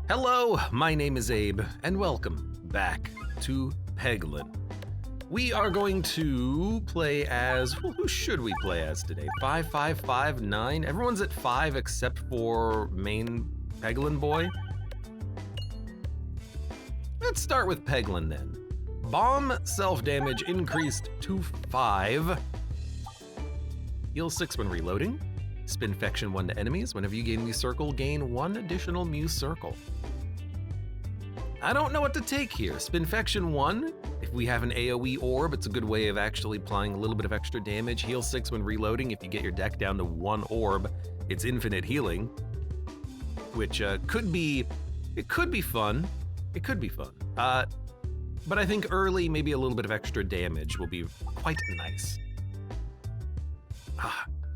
Hello, my name is Abe, and welcome back to Peglin. We are going to play as, who should we play as today? 5559? Everyone's at 5 except for main Peglin boy. Let's start with Peglin then. Bomb self-damage increased to 5. Heal 6 when reloading. Spinfection 1 to enemies. Whenever you gain Muse Circle, gain 1 additional Muse Circle. I don't know what to take here. Spinfection 1, if we have an AoE orb, it's a good way of actually applying a little bit of extra damage. Heal 6 when reloading. If you get your deck down to 1 orb, it's infinite healing, which could be fun. It could be fun. But I think early, maybe a little bit of extra damage will be quite nice.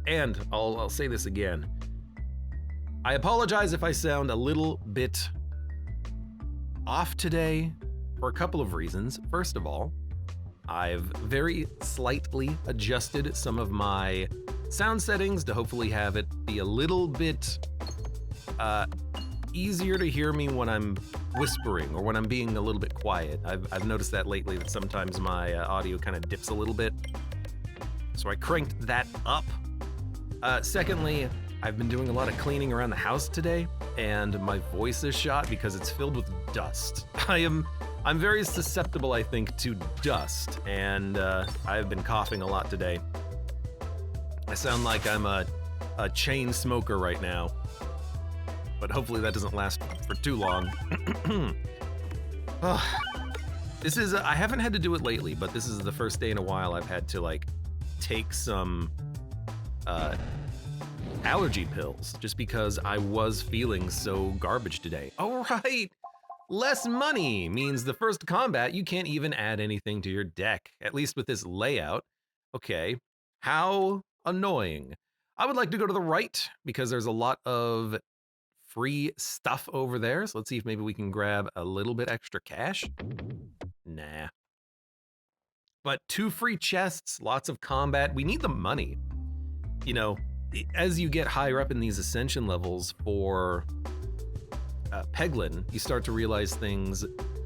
And I'll say this again. I apologize if I sound a little bit off today for a couple of reasons. First of all, I've very slightly adjusted some of my sound settings to hopefully have it be a little bit easier to hear me when I'm whispering or when I'm being a little bit quiet. I've noticed that lately, that sometimes my audio kind of dips a little bit. So I cranked that up. Secondly, I've been doing a lot of cleaning around the house today, and my voice is shot because it's filled with dust. I'm very susceptible, I think, to dust, and I've been coughing a lot today. I sound like I'm a chain smoker right now, but hopefully that doesn't last for too long. This is, I haven't had to do it lately, but this is the first day in a while I've had to take some allergy pills just because I was feeling so garbage today. All right, less money means the first combat you can't even add anything to your deck, at least with this layout. Okay, how annoying. I would like to go to the right because there's a lot of free stuff over there. So let's see if maybe we can grab a little bit extra cash. Nah. But 2 free chests, lots of combat. We need the money. You know, as you get higher up in these ascension levels for Peglin, you start to realize things.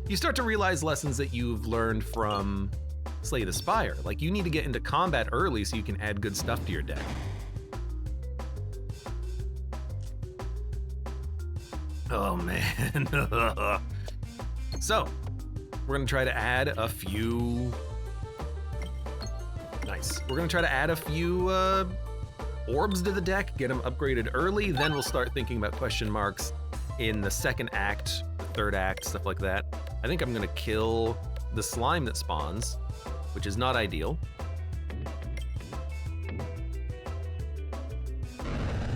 You start to realize lessons that you've learned from Slay the Spire. Like, you need to get into combat early so you can add good stuff to your deck. Oh man. So, we're gonna try to add a few. Nice. We're gonna try to add a few orbs to the deck, get them upgraded early, then we'll start thinking about question marks in the second act, the third act, stuff like that. I think I'm gonna kill the slime that spawns, which is not ideal.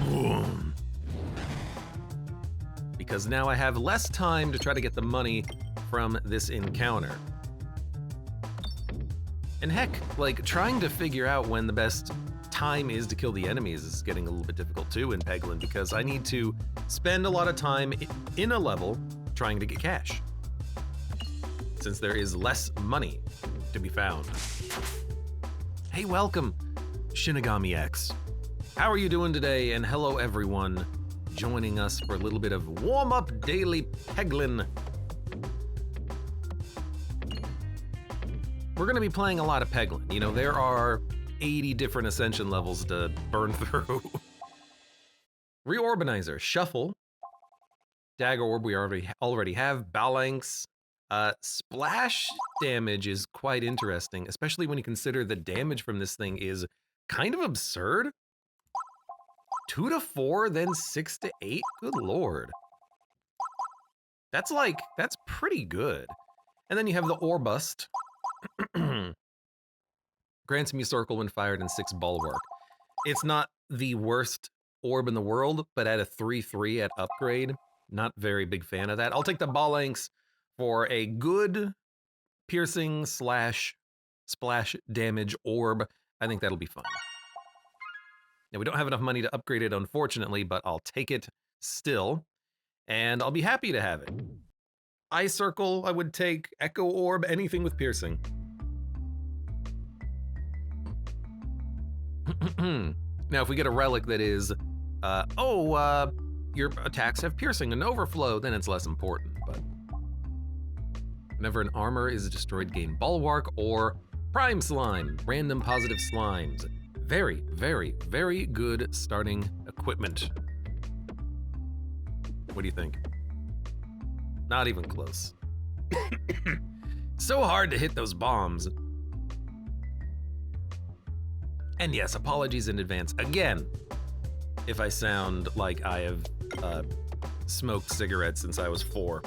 Boom. Because now I have less time to try to get the money from this encounter. And heck, trying to figure out when the best time is to kill the enemies is getting a little bit difficult too in Peglin, because I need to spend a lot of time in a level trying to get cash, since there is less money to be found. Hey, welcome, Shinigami X. How are you doing today? And hello everyone joining us for a little bit of warm-up daily Peglin. We're gonna be playing a lot of Peglin. You know, there are 80 different ascension levels to burn through. Reorbanizer, Shuffle, Dagger Orb we already have, Balanx. Splash damage is quite interesting, especially when you consider the damage from this thing is kind of absurd. 2 to 4, then 6 to 8, good lord. That's pretty good. And then you have the Orbust. Grants me circle when fired and 6 bulwark. It's not the worst orb in the world, but at a 3/3 at upgrade, not very big fan of that. I'll take the Balanx for a good piercing / splash damage orb. I think that'll be fun. Now, we don't have enough money to upgrade it, unfortunately, but I'll take it still, and I'll be happy to have it. Eye Circle, I would take. Echo Orb, anything with piercing. Now, if we get a relic that is, your attacks have piercing and overflow, then it's less important. But whenever an armor is destroyed, gain bulwark or prime slime, random positive slimes. Very, very, very good starting equipment. What do you think? Not even close. So hard to hit those bombs. And yes, apologies in advance again if I sound like I have smoked cigarettes since I was 4.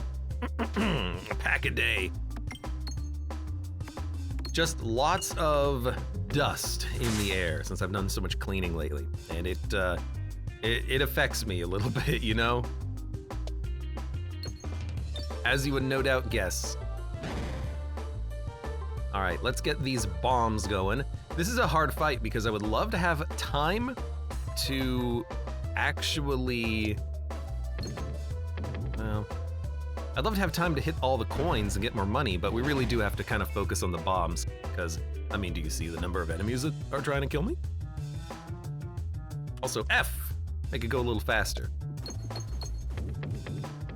A pack a day. Just lots of dust in the air since I've done so much cleaning lately, and it affects me a little bit, you know? As you would no doubt guess. All right, let's get these bombs going. This is a hard fight because I would love to have time to actually, well, I'd love to have time to hit all the coins and get more money, but we really do have to kind of focus on the bombs because, I mean, do you see the number of enemies that are trying to kill me? Also, F, make it go a little faster.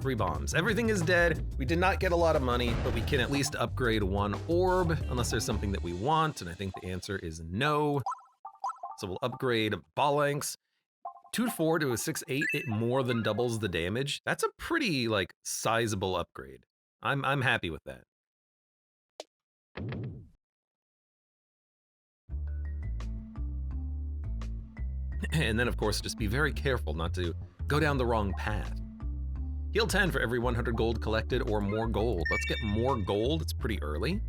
3 bombs. Everything is dead. We did not get a lot of money, but we can at least upgrade 1 orb, unless there's something that we want, and I think the answer is no. So we'll upgrade Phalanx. 2-4 to a 6-8, it more than doubles the damage. That's a pretty, like, sizable upgrade. I'm happy with that. And then, of course, just be very careful not to go down the wrong path. Heal 10 for every 100 gold collected or more gold. Let's get more gold. It's pretty early.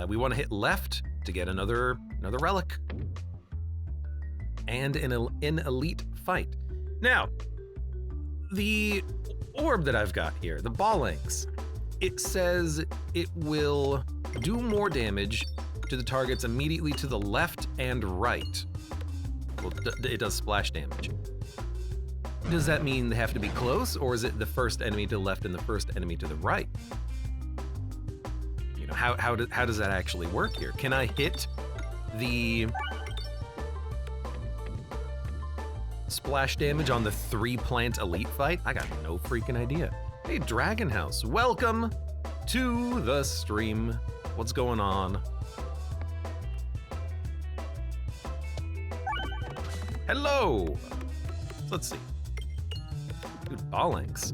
We want to hit left to get another relic. And an elite fight. Now, the orb that I've got here, the Phalanx, it says it will do more damage to the targets immediately to the left and right. Well, it does splash damage. Does that mean they have to be close, or is it the first enemy to the left and the first enemy to the right? You know, how does that actually work here? Can I hit the splash damage on the 3-plant elite fight? I got no freaking idea. Hey, Dragon House, welcome to the stream. What's going on? Hello. Let's see. Dude, Phalanx.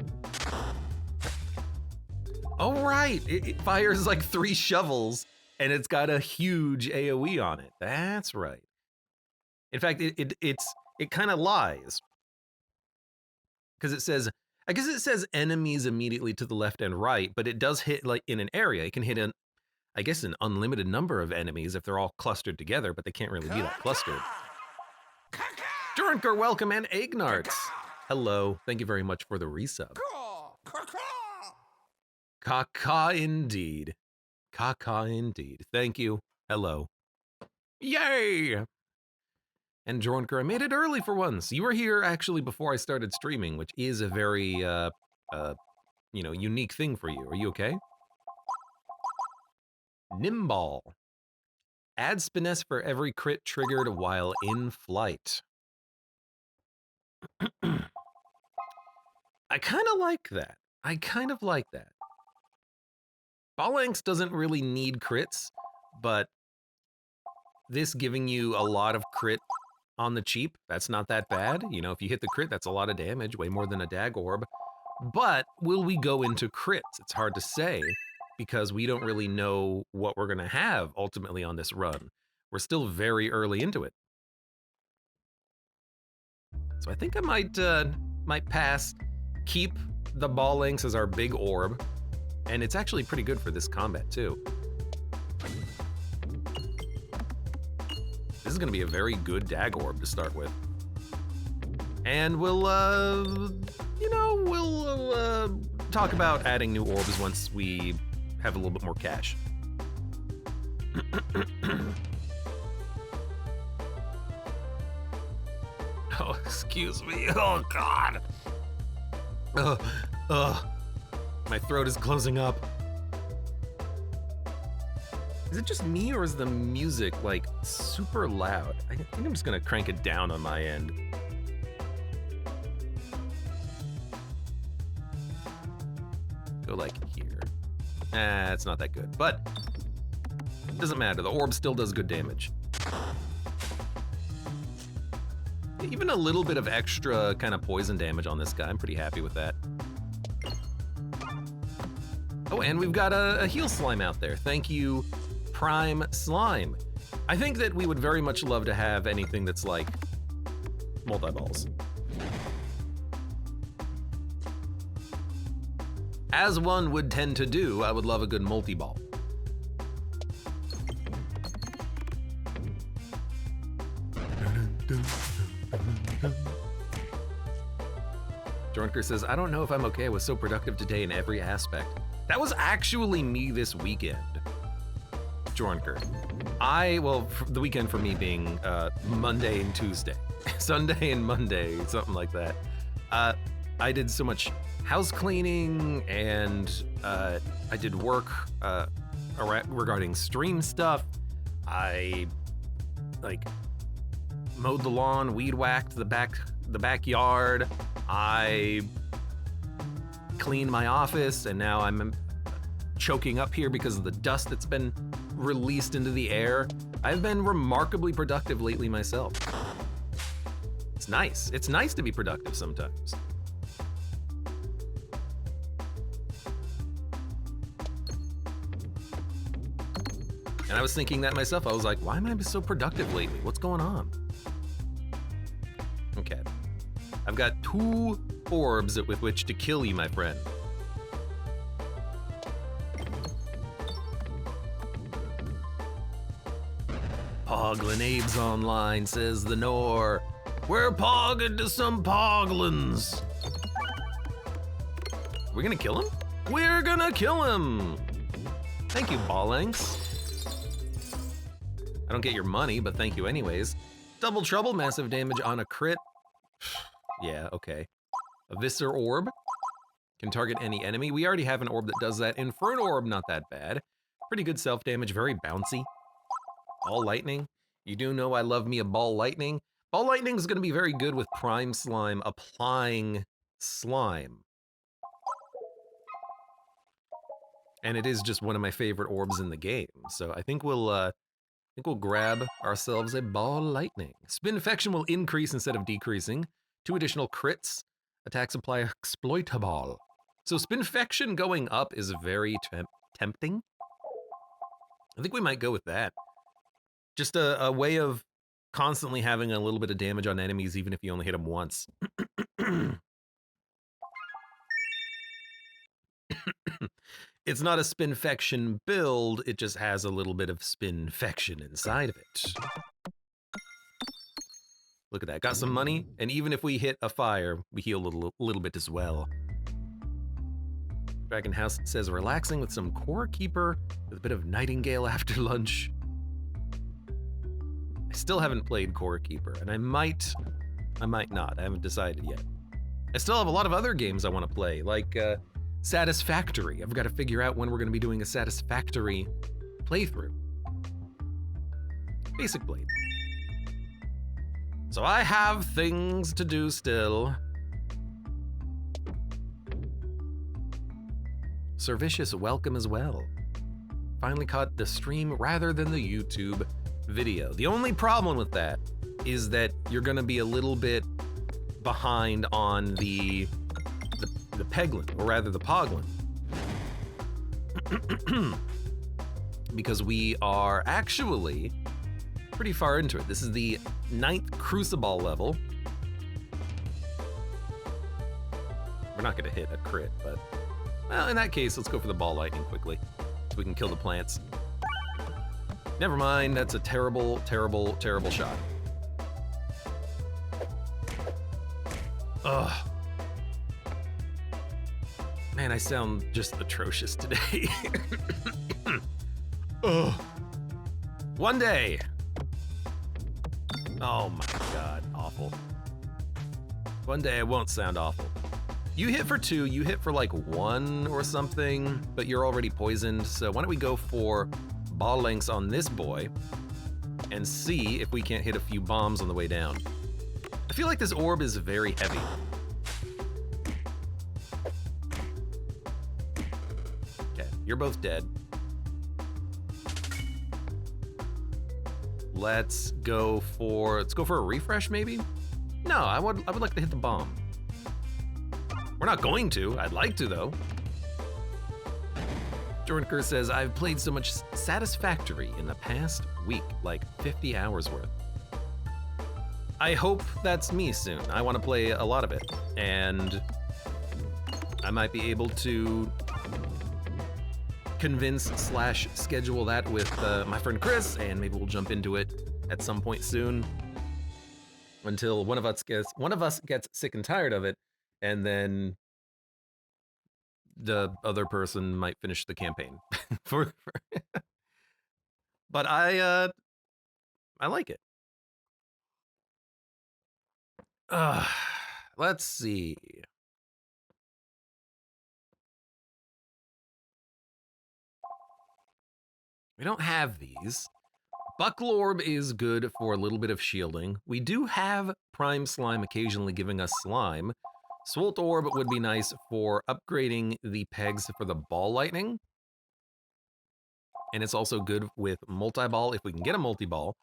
Oh, right. It fires like 3 shovels, and it's got a huge AoE on it. That's right. In fact, it kind of lies. Because it says, I guess it says enemies immediately to the left and right, but it does hit like in an area. It can hit I guess an unlimited number of enemies if they're all clustered together, but they can't really be that clustered. Drinker, welcome, and Egnarts. Hello, thank you very much for the resub. Caca indeed. Caca indeed. Thank you. Hello. Yay! And Dronker, I made it early for once. You were here actually before I started streaming, which is a very, unique thing for you. Are you okay? Nimball. Add Spiness for every crit triggered while in flight. I kind of like that. Phalanx doesn't really need crits, but this giving you a lot of crit on the cheap, that's not that bad. You know, if you hit the crit, that's a lot of damage, way more than a dag orb. But will we go into crits? It's hard to say because we don't really know what we're gonna have ultimately on this run. We're still very early into it. So I think I might pass, keep the Phalanx as our big orb, and it's actually pretty good for this combat too. This is gonna be a very good dag orb to start with. And we'll talk about adding new orbs once we have a little bit more cash. Oh, excuse me. Oh, God. My throat is closing up. Is it just me, or is the music, like, super loud? I think I'm just gonna crank it down on my end. Go like here. It's not that good, but it doesn't matter. The orb still does good damage. Even a little bit of extra kind of poison damage on this guy. I'm pretty happy with that. Oh, and we've got a heal slime out there. Thank you, Prime Slime. I think that we would very much love to have anything that's like multi-balls. As one would tend to do, I would love a good multi-ball. Drunker says, I don't know if I'm okay. I was so productive today in every aspect. That was actually me this weekend, Drunker. Well, the weekend for me being Monday and Tuesday. Sunday and Monday, something like that. I did so much house cleaning, and I did work regarding stream stuff. I mowed the lawn, weed whacked the backyard. I cleaned my office, and now I'm choking up here because of the dust that's been released into the air. I've been remarkably productive lately myself. It's nice. It's nice to be productive sometimes. And I was thinking that myself. I was like, why am I so productive lately? What's going on? Okay. I've got 2 orbs with which to kill you, my friend. Poglin Abe's online, says the Nor. We're pogging to some Poglins. We're gonna kill him? We're gonna kill him! Thank you, Ballanks. I don't get your money, but thank you anyways. Double trouble, massive damage on a crit. Yeah, okay. A Viscer Orb. Can target any enemy. We already have an orb that does that. Inferno Orb, not that bad. Pretty good self-damage, very bouncy. Ball Lightning. You do know I love me a Ball Lightning. Ball Lightning is going to be very good with Prime Slime applying slime. And it is just one of my favorite orbs in the game. So I think we'll grab ourselves a Ball Lightning. Spinfection will increase instead of decreasing. 2 additional crits. Attacks apply exploitable. So Spinfection going up is very tempting. I think we might go with that. Just a way of constantly having a little bit of damage on enemies, even if you only hit them once. It's not a Spinfection build, it just has a little bit of Spinfection inside of it. Look at that, got some money, and even if we hit a fire, we heal a little bit as well. Dragon House says, relaxing with some Core Keeper with a bit of Nightingale after lunch. I still haven't played Core Keeper, and I might not. I haven't decided yet. I still have a lot of other games I want to play, like Satisfactory. I've got to figure out when we're going to be doing a Satisfactory playthrough. Basic Blade. So I have things to do still. Servicious, welcome as well. Finally caught the stream rather than the YouTube video. The only problem with that is that you're gonna be a little bit behind on the Peglin, or rather the Poglin. Because we are actually pretty far into it. This is the 9th Crucible level. We're not gonna hit a crit, but well, in that case, let's go for the Ball Lightning quickly so we can kill the plants. Never mind, that's a terrible, terrible, terrible shot. Ugh. Man, I sound just atrocious today. Ugh. One day. Oh my God, awful. One day I won't sound awful. You hit for 2, you hit for like 1 or something, but you're already poisoned, so why don't we go for Ball Lengths on this boy and see if we can't hit a few bombs on the way down. I feel like this orb is very heavy. You're both dead. Let's go for a refresh, maybe? No, I would like to hit the bomb. We're not going to. I'd like to, though. Jordan Kerr says, I've played so much Satisfactory in the past week, like 50 hours worth. I hope that's me soon. I want to play a lot of it, and I might be able to convince/schedule that with my friend Chris, and maybe we'll jump into it at some point soon. Until one of us gets sick and tired of it, and then the other person might finish the campaign. But I like it. Let's see. We don't have these. Buckle Orb is good for a little bit of shielding. We do have Prime Slime occasionally giving us slime. Swolt Orb would be nice for upgrading the pegs for the ball lightning. And it's also good with multi-ball if we can get a multi-ball.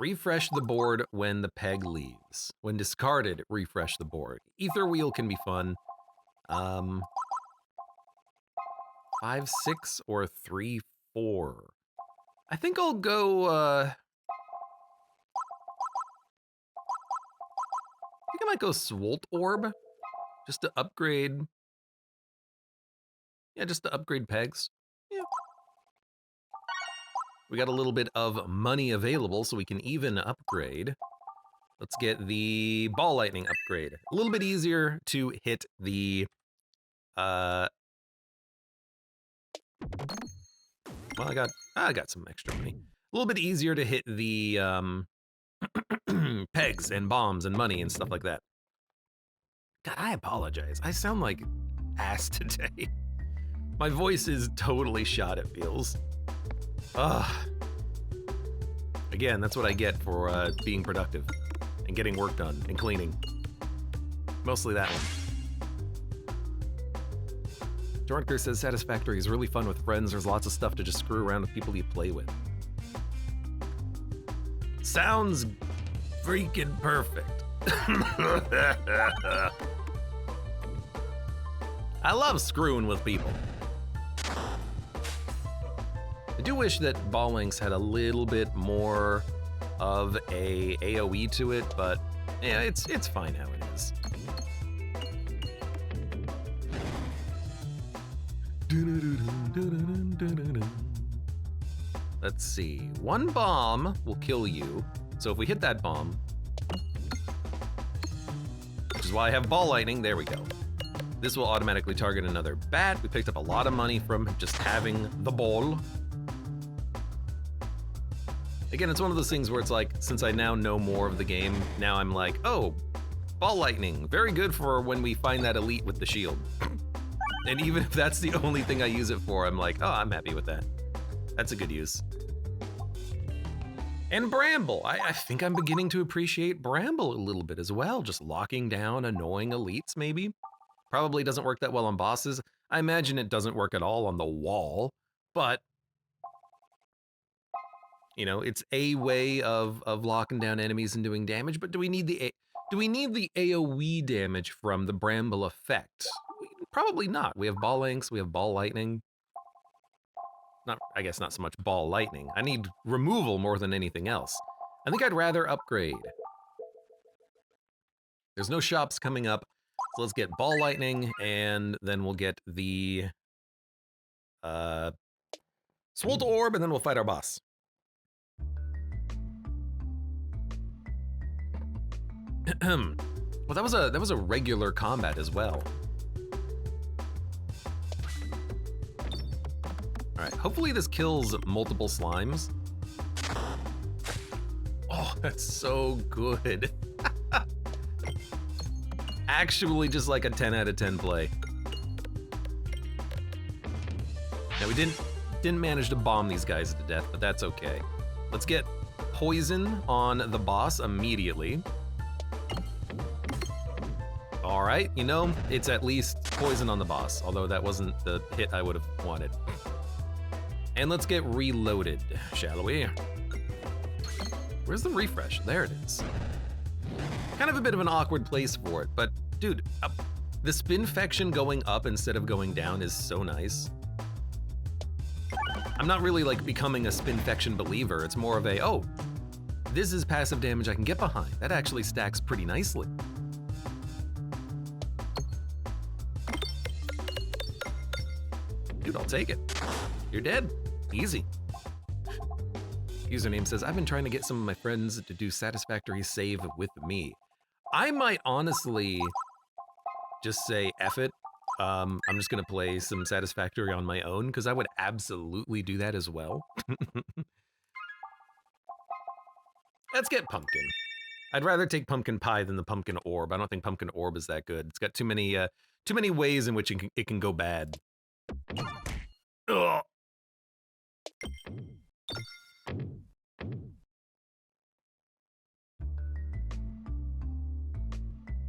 Refresh the board when the peg leaves. When discarded, refresh the board. Ether Wheel can be fun. 5, 6, or 3, 4. I think I'll go, I think I might go Swolt Orb, just to upgrade. Yeah, just to upgrade pegs. Yeah. We got a little bit of money available, so we can even upgrade. Let's get the ball lightning upgrade. A little bit easier to hit the, well, I got some extra money. A little bit easier to hit the pegs and bombs and money and stuff like that. God, I apologize. I sound like ass today. My voice is totally shot, it feels. Again, that's what I get for being productive and getting work done and cleaning. Mostly that one. Jornker says Satisfactory is really fun with friends. There's lots of stuff to just screw around with people you play with. Sounds freaking perfect. I love screwing with people. I do wish that Ball Links had a little bit more of a AoE to it, but yeah, it's fine how it is. Let's see. One bomb will kill you. So if we hit that bomb, which is why I have ball lightning, there we go. This will automatically target another bat. We picked up a lot of money from just having the ball. Again, it's one of those things where it's like, since I now know more of the game, now I'm like, oh, ball lightning, very good for when we find that elite with the shield. And even if that's the only thing I use it for, I'm like, oh, I'm happy with that. That's a good use. And Bramble, I think I'm beginning to appreciate Bramble a little bit as well. Just locking down annoying elites, maybe. Probably doesn't work that well on bosses. I imagine it doesn't work at all on the wall, but you know, it's a way of locking down enemies and doing damage. But do we need the AoE damage from the Bramble effect? Probably not. We have ball links, we have ball lightning. I guess not so much ball lightning. I need removal more than anything else. I think I'd rather upgrade. There's no shops coming up, so let's get ball lightning, and then we'll get the Swolt Orb, and then we'll fight our boss. Well, that was a regular combat as well. All right, hopefully this kills multiple slimes. Oh, that's so good. Actually just like a 10 out of 10 play. Now we didn't manage to bomb these guys to death, but that's okay. Let's get poison on the boss immediately. All right, you know, it's at least poison on the boss, although that wasn't the hit I would have wanted. And let's get reloaded, shall we? Where's the refresh? There it is. Kind of a bit of an awkward place for it, but dude, the spinfection going up instead of going down is so nice. I'm not really like becoming a spinfection believer. It's more of a, oh, this is passive damage I can get behind. That actually stacks pretty nicely. Dude, I'll take it. You're dead. Easy. Username says, I've been trying to get some of my friends to do satisfactory save with me. I might honestly just say, F it. I'm just gonna play some satisfactory on my own, because I would absolutely do that as well. Let's get pumpkin. I'd rather take pumpkin pie than the pumpkin orb. I don't think pumpkin orb is that good. It's got too many ways in which it can go bad. Ugh.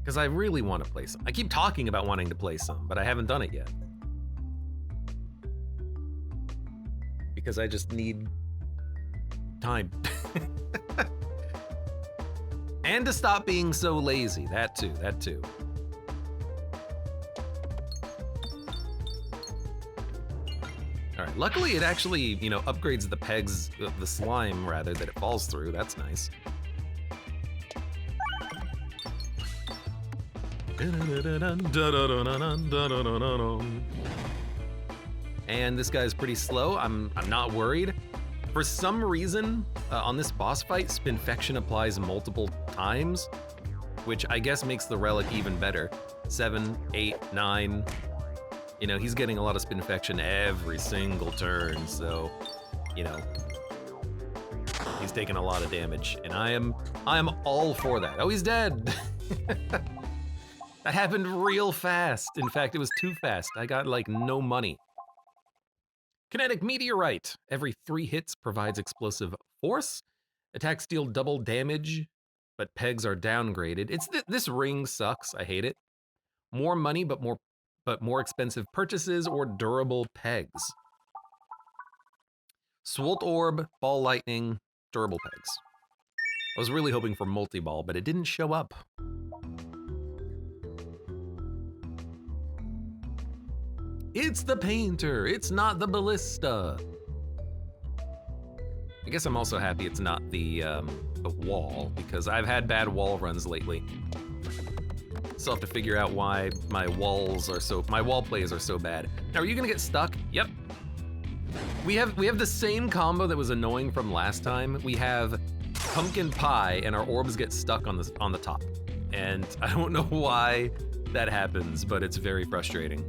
Because I really want to play some. I keep talking about wanting to play some, but I haven't done it yet. Because I just need time. And to stop being so lazy. That too, that too. All right, luckily it actually, you know, upgrades the pegs, the slime rather, that it falls through. That's nice. And this guy's pretty slow. I'm not worried. For some reason, on this boss fight, Spinfection applies multiple times, which I guess makes the relic even better. 7, 8, 9. You know, he's getting a lot of Spinfection every single turn, so, you know, he's taking a lot of damage, and I am all for that. Oh, he's dead. That happened real fast. In fact, it was too fast. I got like no money. Kinetic Meteorite. Every 3 hits provides explosive force. Attacks deal double damage, but pegs are downgraded. This ring sucks. I hate it. More money, but more expensive purchases or durable pegs. Swolt Orb, Ball Lightning, durable pegs. I was really hoping for multi-ball, but it didn't show up. It's the painter, it's not the ballista. I guess I'm also happy it's not the wall, because I've had bad wall runs lately. Still have to figure out why my wall plays are so bad. Now, are you gonna get stuck? Yep. We have the same combo that was annoying from last time. We have pumpkin pie and our orbs get stuck on the top. And I don't know why that happens, but it's very frustrating.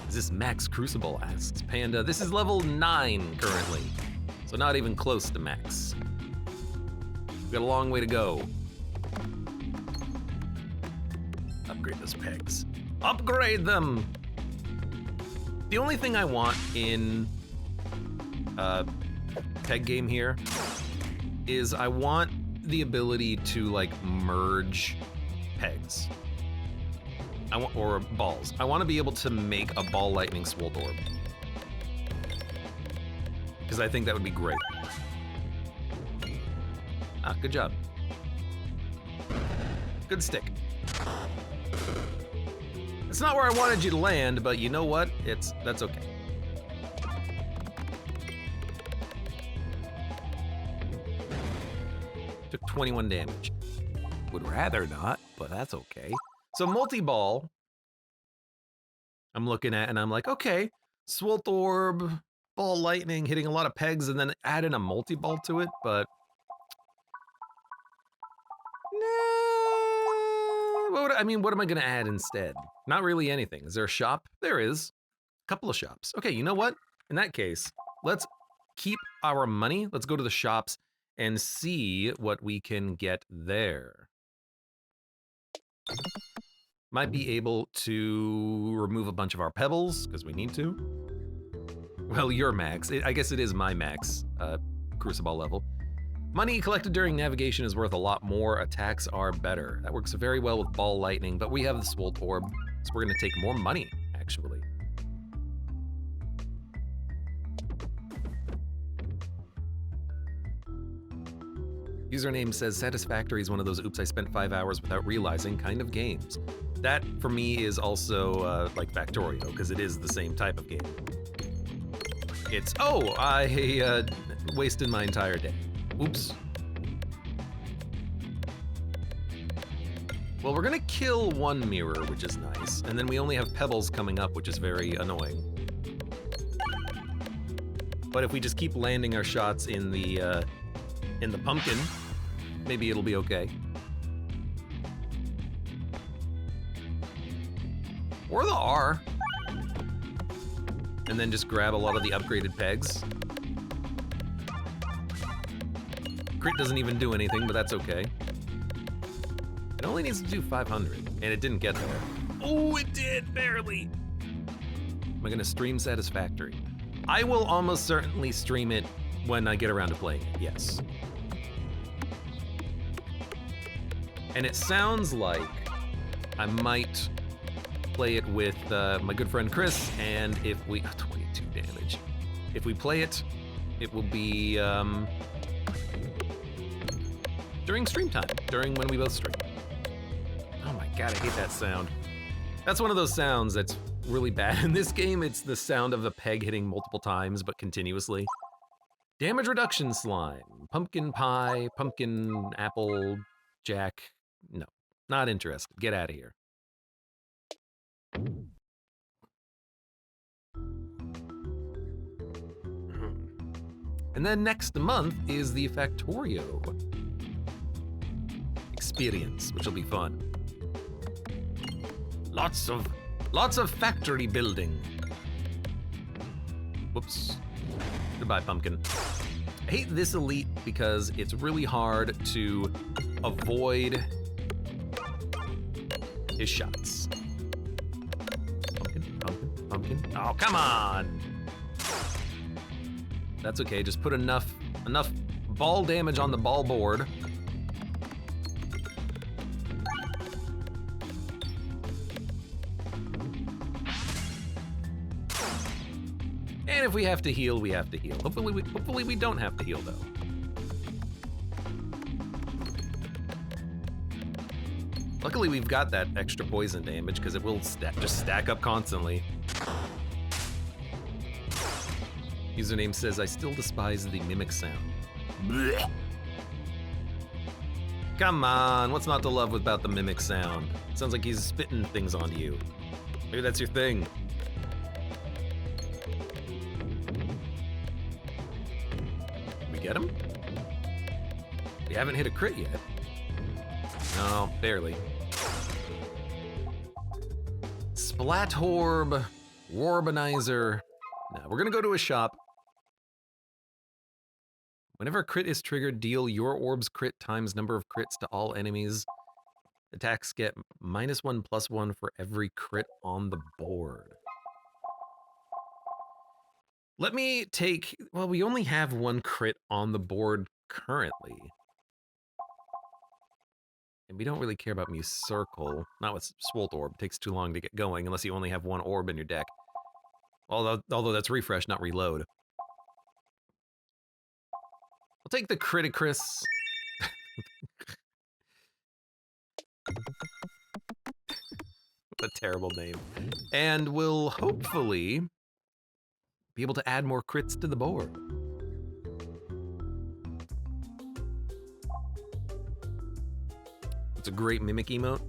Is this Max Crucible, asks Panda. This is level 9 currently, so not even close to max. We've got a long way to go. Upgrade those pegs. Upgrade them! The only thing I want in peg game here is I want the ability to like merge pegs. Or balls. I want to be able to make a Ball Lightning Swolt Orb. Because I think that would be great. Ah, good job. Good stick. It's not where I wanted you to land, but you know what? That's okay. Took 21 damage. Would rather not, but that's okay. So multi-ball, I'm looking at and I'm like, okay, Swolt Orb, Ball Lightning, hitting a lot of pegs, and then add in a multi-ball to it, but nah, what am I gonna add instead? Not really anything. Is there a shop? There is. A couple of shops. Okay, you know what? In that case, let's keep our money. Let's go to the shops and see what we can get there. Might be able to remove a bunch of our pebbles, because we need to. Well, your max. I guess it is my max Crucible level. Money collected during navigation is worth a lot more. Attacks are better. That works very well with ball lightning, but we have the Swolt Orb, so we're gonna take more money, actually. Username says Satisfactory is one of those oops I spent 5 hours without realizing kind of games. That, for me, is also like Factorio, because it is the same type of game. It's, oh, I wasted my entire day. Oops. Well, we're gonna kill one mirror, which is nice, and then we only have pebbles coming up, which is very annoying. But if we just keep landing our shots in the pumpkin, maybe it'll be okay. Or the R. And then just grab a lot of the upgraded pegs. Crit doesn't even do anything, but that's okay. It only needs to do 500, and it didn't get there. Oh, it did, barely. Am I gonna stream Satisfactory? I will almost certainly stream it when I get around to playing it, yes. And it sounds like I might play it with my good friend Chris, and if we, 22 damage. If we play it, it will be during stream time, during when we both stream. Oh my God, I hate that sound. That's one of those sounds that's really bad. In this game, it's the sound of the peg hitting multiple times, but continuously. Damage reduction slime, pumpkin pie, pumpkin apple jack. No, not interested. Get out of here. And then next month is the Factorio experience, which will be fun. Lots of factory building. Whoops. Goodbye, pumpkin. I hate this elite because it's really hard to avoid his shots. Pumpkin. Oh, come on. That's okay, just put enough ball damage on the ball board. And if we have to heal, we have to heal. Hopefully we don't have to heal, though. Luckily, we've got that extra poison damage, because it will just stack up constantly. Username says, I still despise the mimic sound. Blech. Come on, what's not to love about the mimic sound? Sounds like he's spitting things onto you. Maybe that's your thing. We get him? We haven't hit a crit yet. No, barely. Splat Orb, Warbanizer. Now, we're gonna go to a shop. Whenever a crit is triggered, deal your orb's crit times number of crits to all enemies. Attacks get -1/+1 for every crit on the board. Let me take, well, we only have one crit on the board currently. And we don't really care about Muse Circle. Not with Swolt Orb. It takes too long to get going unless you only have one orb in your deck. Although that's refresh, not reload. I'll take the Criticris. What a terrible name. And we'll hopefully be able to add more crits to the board. It's a great mimic emote.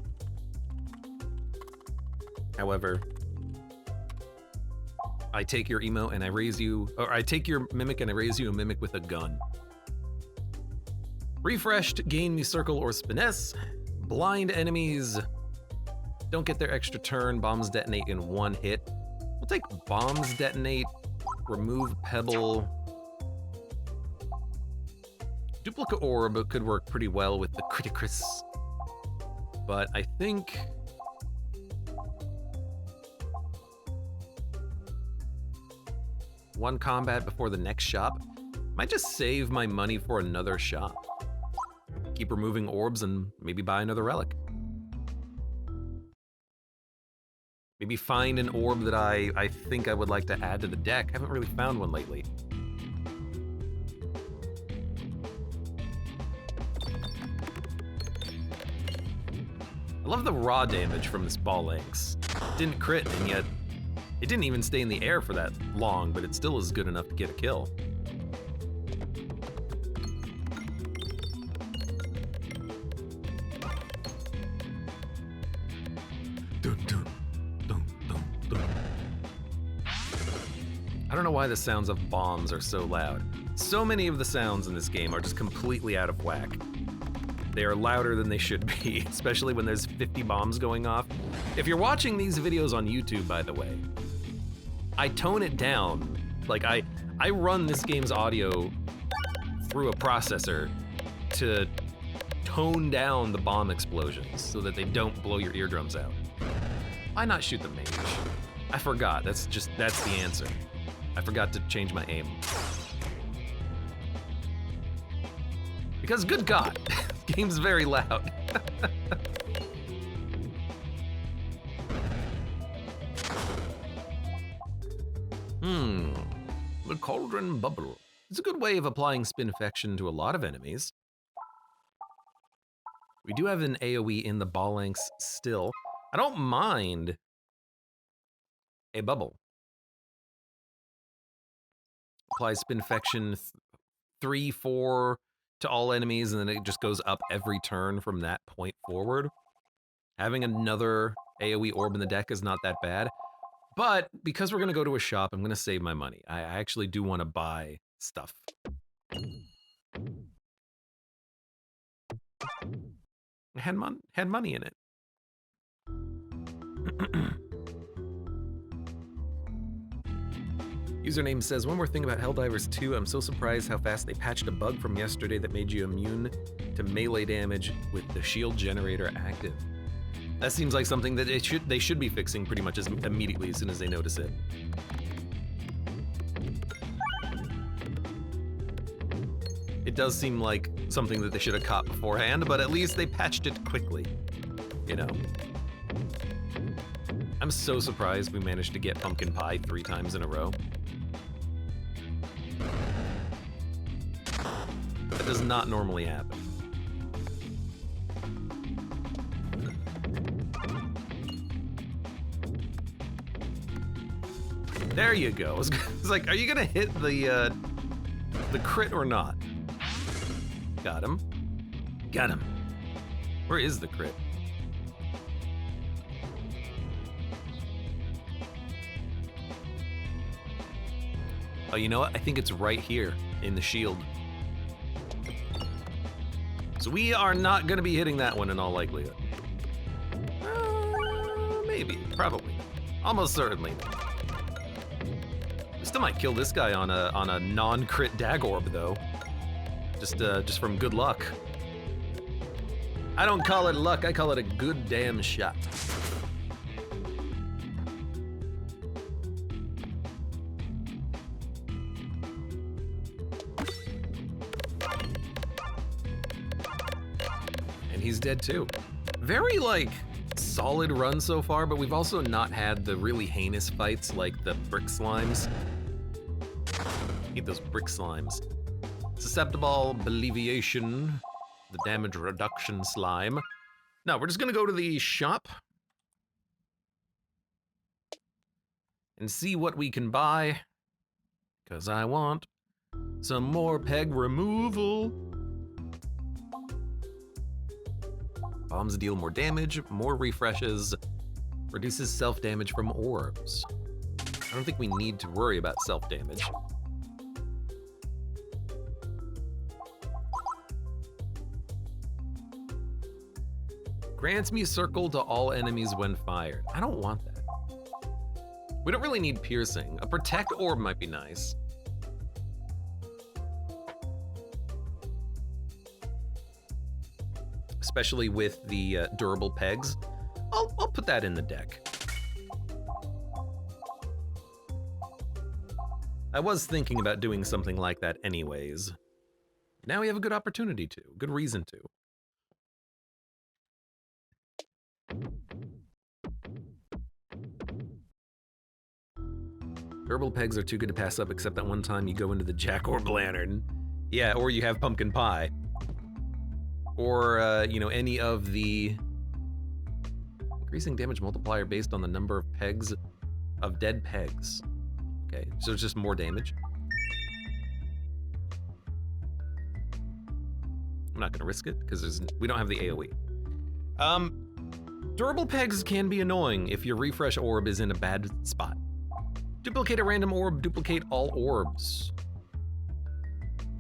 However, I take your emote and I raise you, or I take your mimic and I raise you a mimic with a gun. Refreshed, gain me circle or spiness. Blind enemies don't get their extra turn. Bombs detonate in one hit. We'll take bombs detonate, remove pebble. Duplicate orb could work pretty well with the Criticris. But I think one combat before the next shop. Might just save my money for another shop. Keep removing orbs and maybe buy another relic. Maybe find an orb that I think I would like to add to the deck. I haven't really found one lately. I love the raw damage from this ball lynx. Didn't crit, and yet it didn't even stay in the air for that long, but it still is good enough to get a kill. Dun, dun, dun, dun, dun. I don't know why the sounds of bombs are so loud. So many of the sounds in this game are just completely out of whack. They are louder than they should be, especially when there's 50 bombs going off. If you're watching these videos on YouTube, by the way, I tone it down. Like, I run this game's audio through a processor to tone down the bomb explosions so that they don't blow your eardrums out. Why not shoot the mage? I forgot, that's the answer. I forgot to change my aim. Because good God, game's very loud. The Cauldron Bubble. It's a good way of applying Spinfection to a lot of enemies. We do have an AoE in the ball lynx still. I don't mind a bubble. Apply Spinfection 3, 4 to all enemies, and then it just goes up every turn from that point forward. Having another AoE orb in the deck is not that bad. But because we're gonna go to a shop, I'm gonna save my money. I actually do want to buy stuff. It had money in it. Username says, one more thing about Helldivers 2, I'm so surprised how fast they patched a bug from yesterday that made you immune to melee damage with the shield generator active. That seems like something that they should be fixing pretty much immediately as soon as they notice it. It does seem like something that they should have caught beforehand, but at least they patched it quickly, you know? I'm so surprised we managed to get pumpkin pie 3 times in a row. That does not normally happen. There you go. It's like, are you gonna hit the crit or not? Got him. Got him. Where is the crit? Oh, you know what? I think it's right here in the shield. So we are not gonna be hitting that one in all likelihood. Maybe, probably. Almost certainly. Still might kill this guy on a non-crit dag orb though. Just from good luck. I don't call it luck, I call it a good damn shot. And he's dead too. Very like solid run so far, but we've also not had the really heinous fights like the brick slimes. Hate those brick slimes. Susceptible, Believiation, the damage reduction slime. No, we're just gonna go to the shop and see what we can buy, because I want some more peg removal. Bombs deal more damage, more refreshes, reduces self-damage from orbs. I don't think we need to worry about self-damage. Grants me circle to all enemies when fired. I don't want that. We don't really need piercing. A protect orb might be nice. Especially with the durable pegs. I'll put that in the deck. I was thinking about doing something like that anyways. Now we have a good opportunity to, good reason to. Herbal pegs are too good to pass up, except that one time you go into the Jack Orb Lantern. Yeah, or you have pumpkin pie. Or, you know, any of the increasing damage multiplier based on the number of pegs, of dead pegs. Okay, so it's just more damage. I'm not gonna risk it, because we don't have the AoE. Durable pegs can be annoying if your refresh orb is in a bad spot. Duplicate a random orb, duplicate all orbs.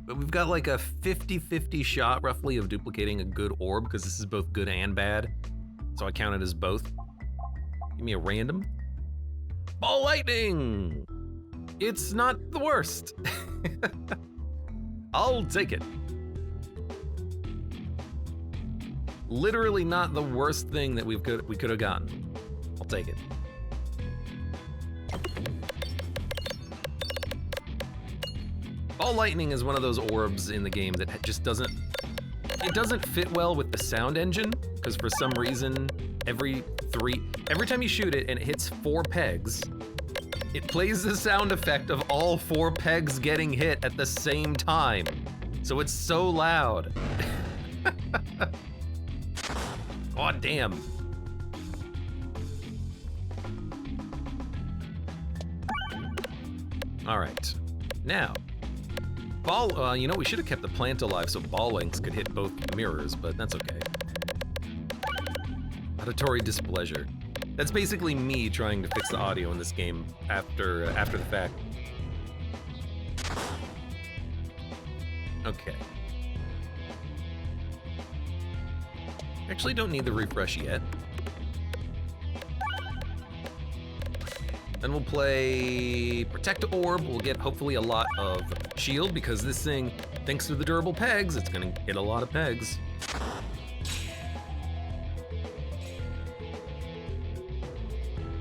But we've got like a 50-50 shot roughly of duplicating a good orb, because this is both good and bad. So I count it as both. Give me a random. Ball lightning! It's not the worst. I'll take it. Literally not the worst thing that we could have gotten. I'll take it. Ball lightning is one of those orbs in the game that just doesn't fit well with the sound engine, because for some reason every time you shoot it and it hits 4 pegs, it plays the sound effect of all 4 pegs getting hit at the same time. So it's so loud. Oh damn. All right, now, ball, you know, we should have kept the plant alive so ball links could hit both mirrors, but that's okay. Auditory displeasure. That's basically me trying to fix the audio in this game after the fact. Okay. Actually don't need the refresh yet. Then we'll play Protect Orb. We'll get hopefully a lot of shield, because this thing, thanks to the durable pegs, it's gonna hit a lot of pegs.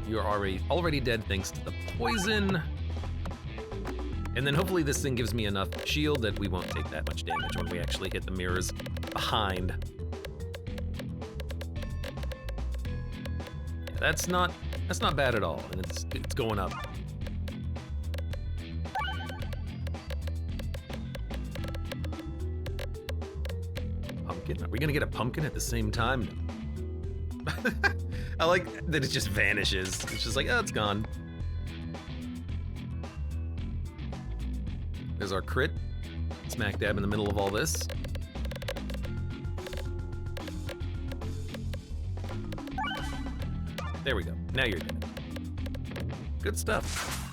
You're already dead thanks to the poison. And then hopefully this thing gives me enough shield that we won't take that much damage when we actually hit the mirrors behind. Yeah, that's not bad at all, and it's going up. Pumpkin? Are we gonna get a pumpkin at the same time? I like that it just vanishes. It's just like, oh, it's gone. There's our crit. Smack dab in the middle of all this. There we go. Now you're dead. Good stuff.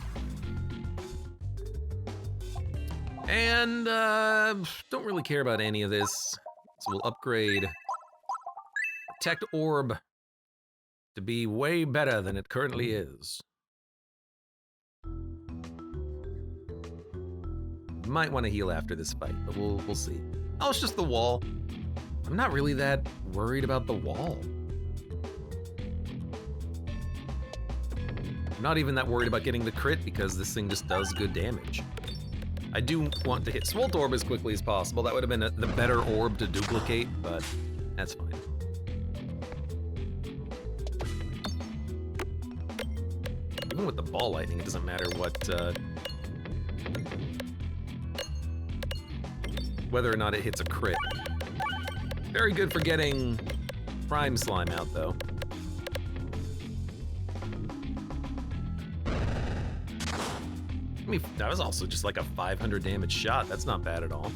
And, don't really care about any of this. So we'll upgrade Protect Orb to be way better than it currently is. Might want to heal after this fight, but we'll see. Oh, it's just the wall. I'm not really that worried about the wall. I'm not even that worried about getting the crit, because this thing just does good damage. I do want to hit Swolt Orb as quickly as possible. That would have been the better orb to duplicate, but that's fine. Even with the ball lightning, it doesn't matter whether or not it hits a crit. Very good for getting Prime Slime out, though. I mean, that was also just like a 500 damage shot. That's not bad at all.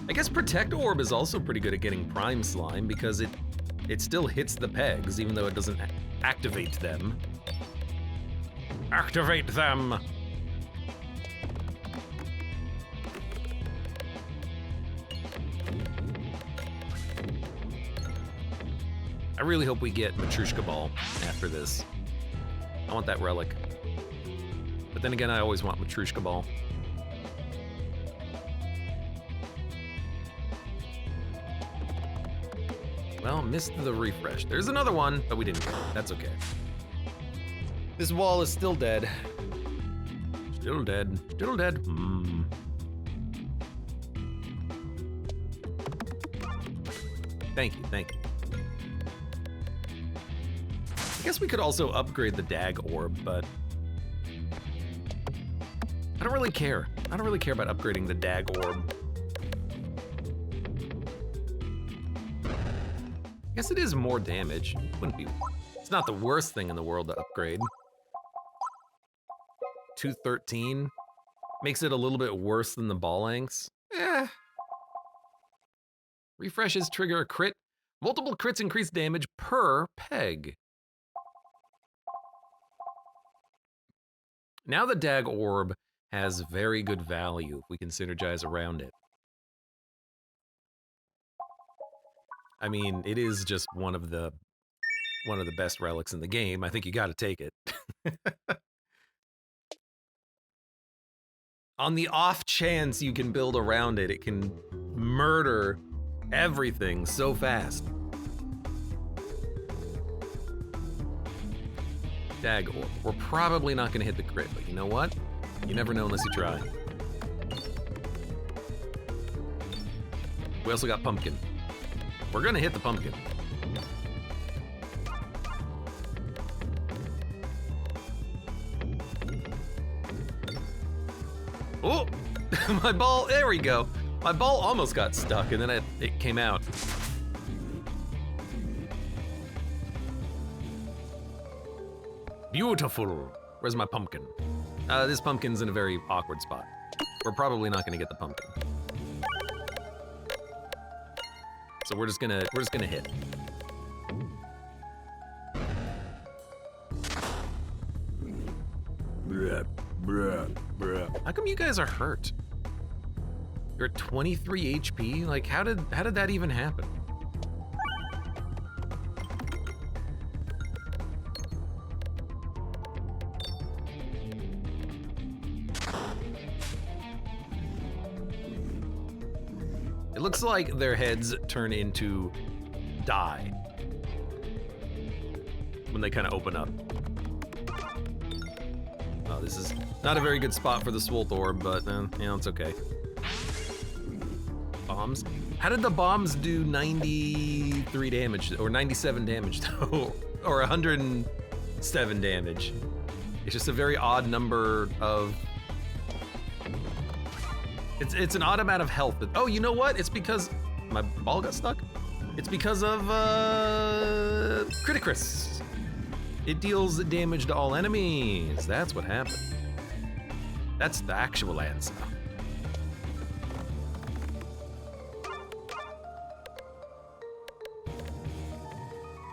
I guess Protect Orb is also pretty good at getting Prime Slime, because it still hits the pegs, even though it doesn't activate them. Activate them! I really hope we get Matrushka Ball after this. I want that relic. But then again, I always want Matrushka Ball. Well, missed the refresh. There's another one, but we didn't get it. That's okay. This wall is still dead. Still dead. Still dead. Thank you, thank you. I guess we could also upgrade the dag orb, but I don't really care. I don't really care about upgrading the dag orb. I guess it is more damage. Wouldn't be. It's not the worst thing in the world to upgrade. 213 makes it a little bit worse than the ball anks. Refreshes trigger a crit. Multiple crits increase damage per peg. Now the dag orb has very good value if we can synergize around it. I mean, it is just one of the best relics in the game. I think you gotta take it. On the off chance you can build around it, it can murder everything so fast. Dag orb. We're probably not gonna hit the crit, but you know what? You never know unless you try. We also got pumpkin. We're gonna hit the pumpkin. Oh, my ball, there we go. My ball almost got stuck and then it came out. Beautiful. Where's my pumpkin? This pumpkin's in a very awkward spot. We're probably not gonna get the pumpkin. So we're just gonna hit. How come you guys are hurt? You're at 23 HP? Like, how did that even happen? It looks like their heads turn into dye when they kind of open up. Oh, this is not a very good spot for the Swolt Orb, but you know, it's okay. Bombs? How did the bombs do 93 damage, or 97 damage though? Or 107 damage? It's just a very odd number of... It's an odd amount of health. Oh, you know what? It's because my ball got stuck. It's because of Criticris. It deals damage to all enemies. That's what happened. That's the actual answer.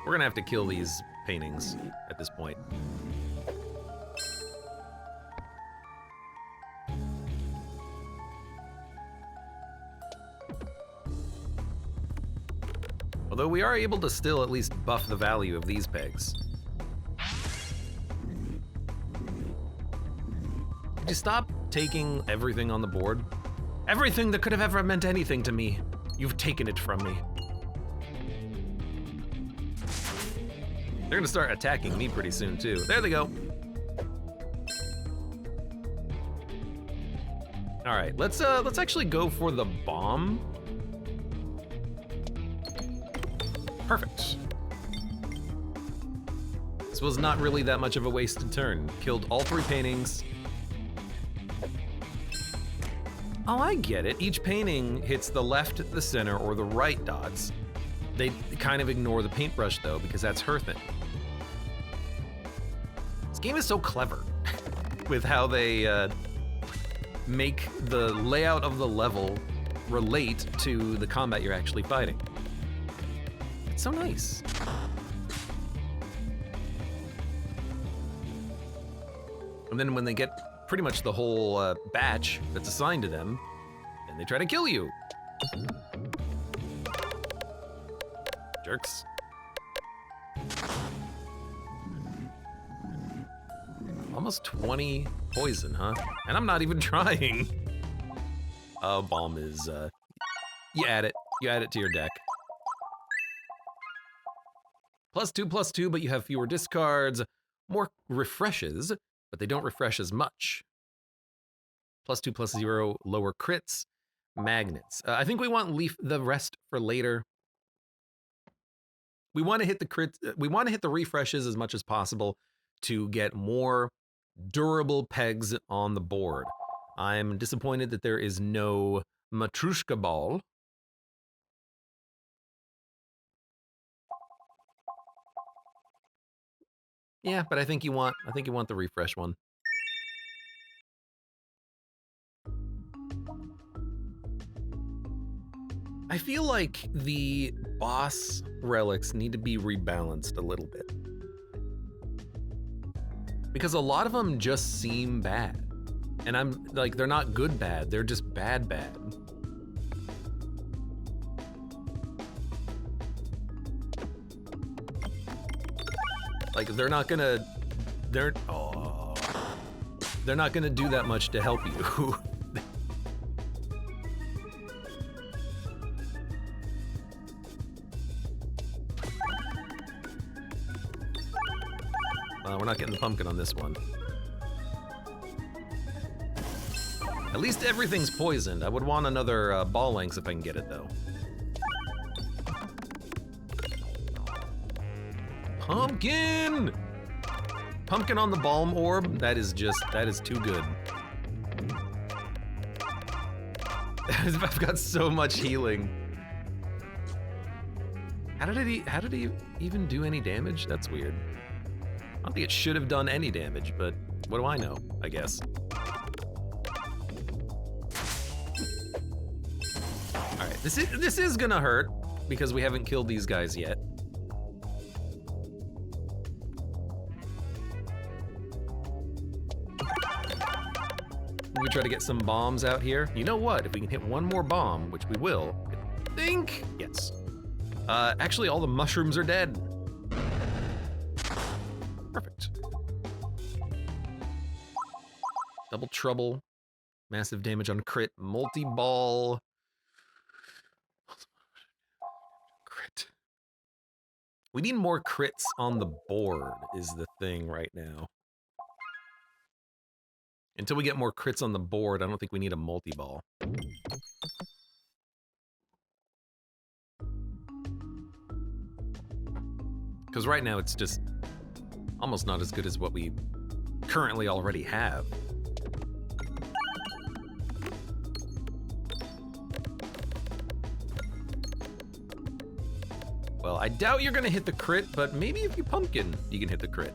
We're gonna have to kill these paintings at this point. Although we are able to still at least buff the value of these pegs. Could you stop taking everything on the board? Everything that could have ever meant anything to me, you've taken it from me. They're gonna start attacking me pretty soon too. There they go. All right, let's actually go for the bomb. Perfect. This was not really that much of a wasted turn. Killed all three paintings. Oh, I get it. Each painting hits the left, the center, or the right dots. They kind of ignore the paintbrush though, because that's her thing. This game is so clever with how they make the layout of the level relate to the combat you're actually fighting. It's so nice. And then when they get pretty much the whole batch that's assigned to them, then they try to kill you. Jerks. Almost 20 poison, huh? And I'm not even trying. Bomb is, you add it to your deck. +2/+2, but you have fewer discards, more refreshes, but they don't refresh as much. +2/+0, lower crits, magnets. I think we want the rest for later. We want to hit the crits. We want to hit the refreshes as much as possible to get more durable pegs on the board. I'm disappointed that there is no Matrushka ball. Yeah, but I think you want the refresh one. I feel like the boss relics need to be rebalanced a little bit. Because a lot of them just seem bad. And I'm like, they're not good bad, they're just bad bad. Like they're not gonna do that much to help you. We're not getting the pumpkin on this one. At least everything's poisoned. I would want another ball length if I can get it though. Pumpkin! Pumpkin on the balm orb, that is too good. I've got so much healing. How did he even do any damage? That's weird. I don't think it should have done any damage, but what do I know, I guess. All right, this is gonna hurt because we haven't killed these guys yet. We try to get some bombs out here. You know what? If we can hit one more bomb, which we will, I think, yes. Actually, all the mushrooms are dead. Perfect. Double trouble, massive damage on crit, multi-ball. Crit. We need more crits on the board is the thing right now. Until we get more crits on the board, I don't think we need a multi-ball. Because right now it's just almost not as good as what we currently already have. Well, I doubt you're gonna hit the crit, but maybe if you pumpkin, you can hit the crit.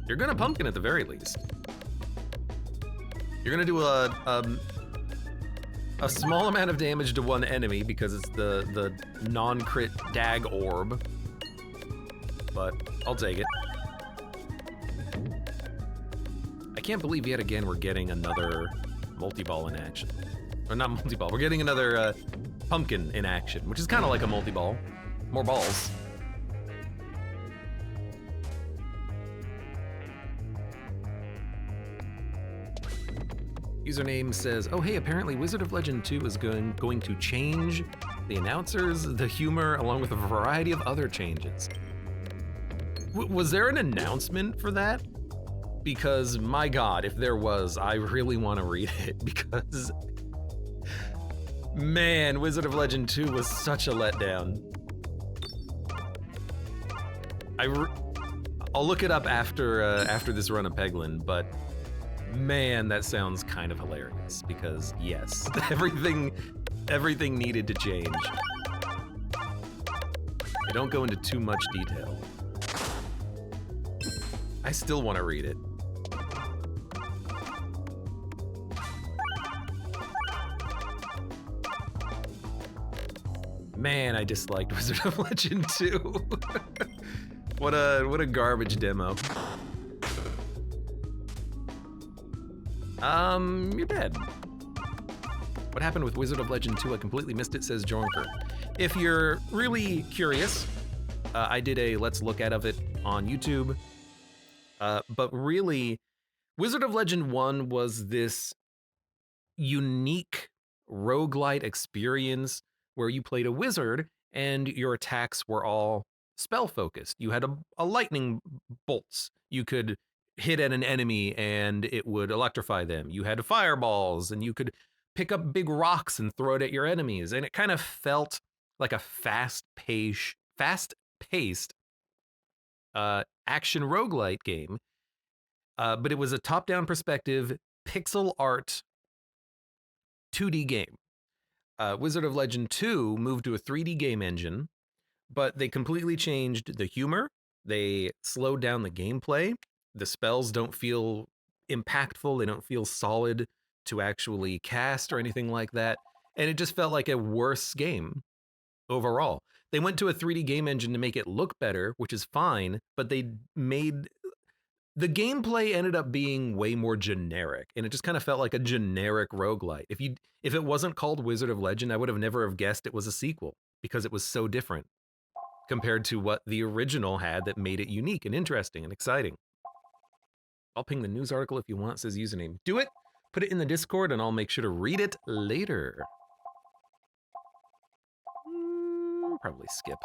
You're gonna pumpkin at the very least. You're gonna do a small amount of damage to one enemy because it's the non-crit dag orb. But I'll take it. I can't believe yet again we're getting another multi-ball in action. Or not multi-ball, we're getting another pumpkin in action, which is kind of like a multi-ball. More balls. Username says, oh hey, apparently Wizard of Legend 2 is going to change the announcers, the humor, along with a variety of other changes. Was there an announcement for that? Because my god, if there was, I really want to read it because man, Wizard of Legend 2 was such a letdown. I'll look it up after this run of Peglin, but man, that sounds kind of hilarious because yes, everything needed to change. I don't go into too much detail. I still want to read it. Man, I disliked Wizard of Legend 2. What a garbage demo. You're dead. What happened with Wizard of Legend 2? I completely missed it, says Jornker. If you're really curious, I did a let's look at of it on YouTube. But really, Wizard of Legend 1 was this unique roguelite experience where you played a wizard and your attacks were all spell focused. You had a lightning bolts. You could hit at an enemy and it would electrify them. You had fireballs and you could pick up big rocks and throw it at your enemies. And it kind of felt like a fast-paced action roguelite game. But it was a top-down perspective, pixel art, 2D game. Wizard of Legend 2 moved to a 3D game engine, but they completely changed the humor. They slowed down the gameplay. The spells don't feel impactful. They don't feel solid to actually cast or anything like that. And it just felt like a worse game overall. They went to a 3D game engine to make it look better, which is fine, but they made the gameplay ended up being way more generic, and it just kind of felt like a generic roguelite. If it wasn't called Wizard of Legend, I would have never have guessed it was a sequel because it was so different compared to what the original had that made it unique and interesting and exciting. I'll ping the news article if you want, says username. Do it, put it in the Discord, and I'll make sure to read it later. Probably skip.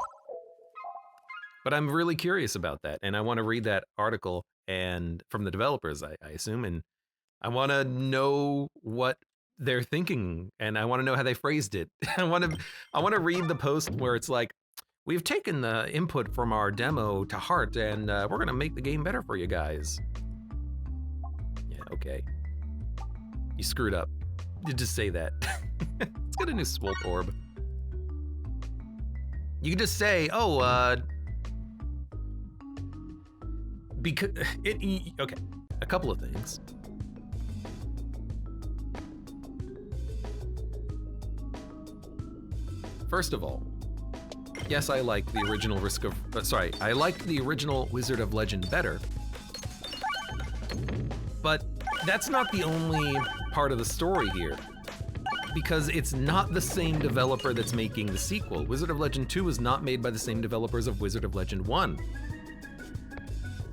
But I'm really curious about that, and I want to read that article and from the developers, I assume, and I want to know what they're thinking, and I want to know how they phrased it. I want to read the post where it's like, we've taken the input from our demo to heart, and we're gonna make the game better for you guys. Yeah, okay. You screwed up. You just say that. Let's get a new Swolt orb. You can just say, oh, because okay, a couple of things. First of all, yes, I like the original I like the original Wizard of Legend better, but that's not the only part of the story here, because it's not the same developer that's making the sequel. Wizard of Legend 2 is not made by the same developers of Wizard of Legend 1.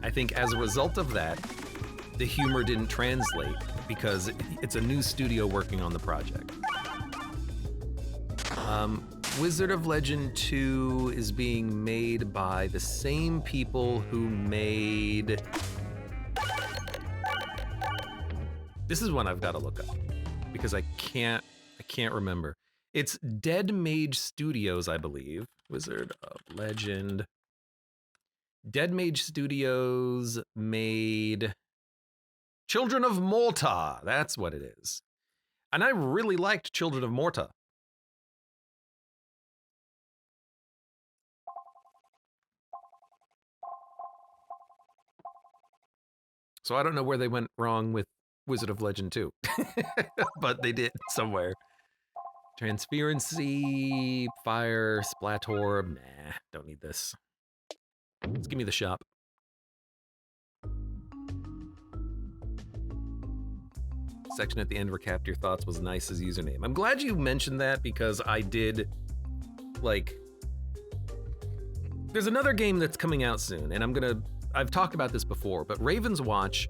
I think as a result of that, the humor didn't translate because it's a new studio working on the project. Wizard of Legend 2 is being made by the same people who made... This is one I've got to look up because I can't remember. It's Dead Mage Studios, I believe. Wizard of Legend. Dead Mage Studios made Children of Morta. That's what it is. And I really liked Children of Morta. So I don't know where they went wrong with Wizard of Legend 2. But they did somewhere. Transparency, fire, splat orb. Nah, don't need this. Let's give me the shop. Section at the end recapped your thoughts was nice as username. I'm glad you mentioned that because I did, like, there's another game that's coming out soon, and I've talked about this before, but Raven's Watch,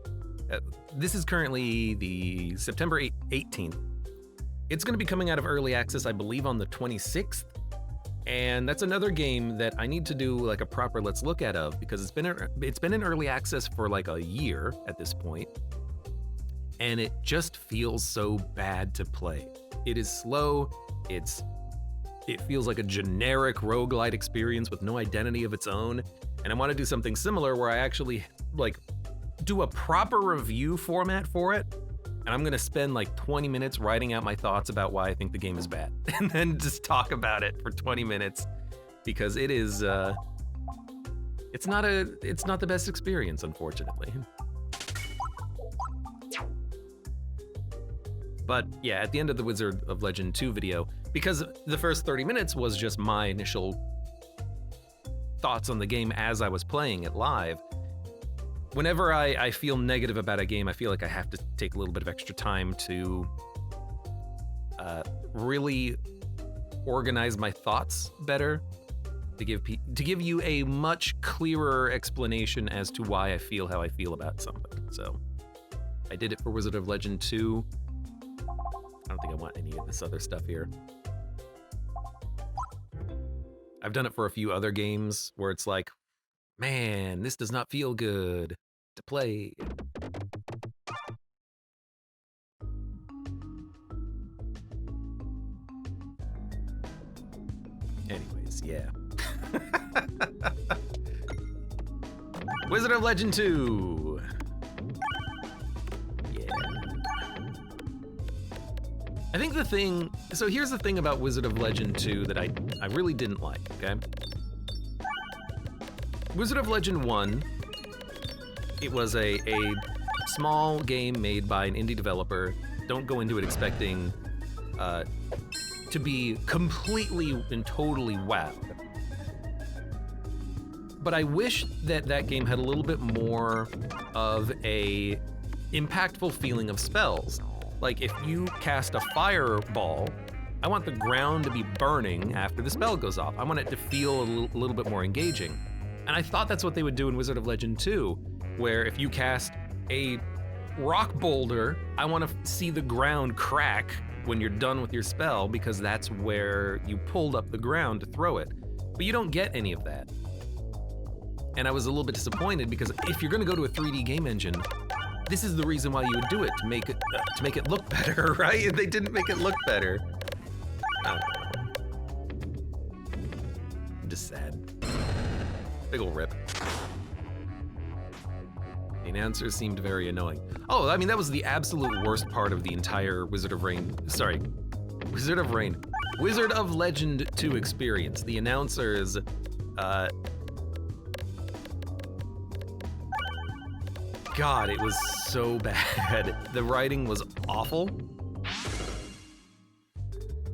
this is currently the September 18th. It's gonna be coming out of early access, I believe, on the 26th. And that's another game that I need to do like a proper let's look at of because it's been in early access for like a year at this point, and it just feels so bad to play. It is slow. It feels like a generic roguelite experience with no identity of its own. And I want to do something similar where I actually like do a proper review format for it. And I'm gonna spend like 20 minutes writing out my thoughts about why I think the game is bad, and then just talk about it for 20 minutes because it is, it's not the best experience, unfortunately. But yeah, at the end of the Wizard of Legend 2 video, because the first 30 minutes was just my initial thoughts on the game as I was playing it live. Whenever I feel negative about a game, I feel like I have to take a little bit of extra time to really organize my thoughts better, to give you a much clearer explanation as to why I feel how I feel about something. So I did it for Wizard of Legend 2. I don't think I want any of this other stuff here. I've done it for a few other games where it's like, man, this does not feel good. to play. Anyways, yeah. Wizard of Legend 2. Yeah. I think so here's the thing about Wizard of Legend 2 that I really didn't like, okay? Wizard of Legend 1, it was a small game made by an indie developer. Don't go into it expecting to be completely and totally wowed. But I wish that game had a little bit more of a impactful feeling of spells. Like if you cast a fireball, I want the ground to be burning after the spell goes off. I want it to feel a little bit more engaging. And I thought that's what they would do in Wizard of Legend 2, where if you cast a rock boulder, I want to see the ground crack when you're done with your spell, because that's where you pulled up the ground to throw it. But you don't get any of that. And I was a little bit disappointed, because if you're gonna go to a 3D game engine, this is the reason why you would do it, to make it look better, right? And they didn't make it look better. I'm just sad. Big ol' rip. The announcer seemed very annoying. Oh, I mean, that was the absolute worst part of the entire Wizard of Legend 2 experience. The announcers, God, it was so bad. The writing was awful.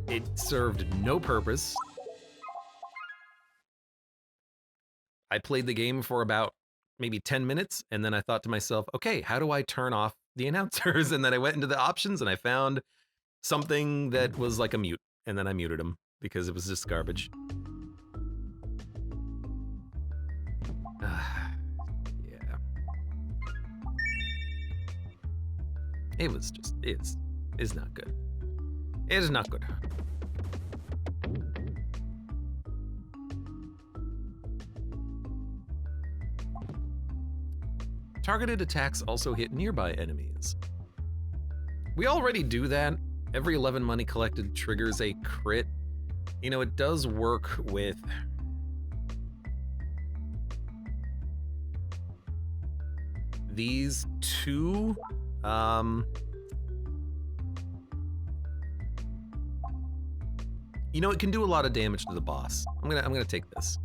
It served no purpose. I played the game for about maybe 10 minutes, and then I thought to myself, okay, how do I turn off the announcers? And then I went into the options and I found something that was like a mute, and then I muted them because it was just garbage. Yeah. It was just, it's not good. It is not good. Targeted attacks also hit nearby enemies. We already do that. Every 11 money collected triggers a crit. You know, it does work with these two. You know, it can do a lot of damage to the boss. I'm gonna take this.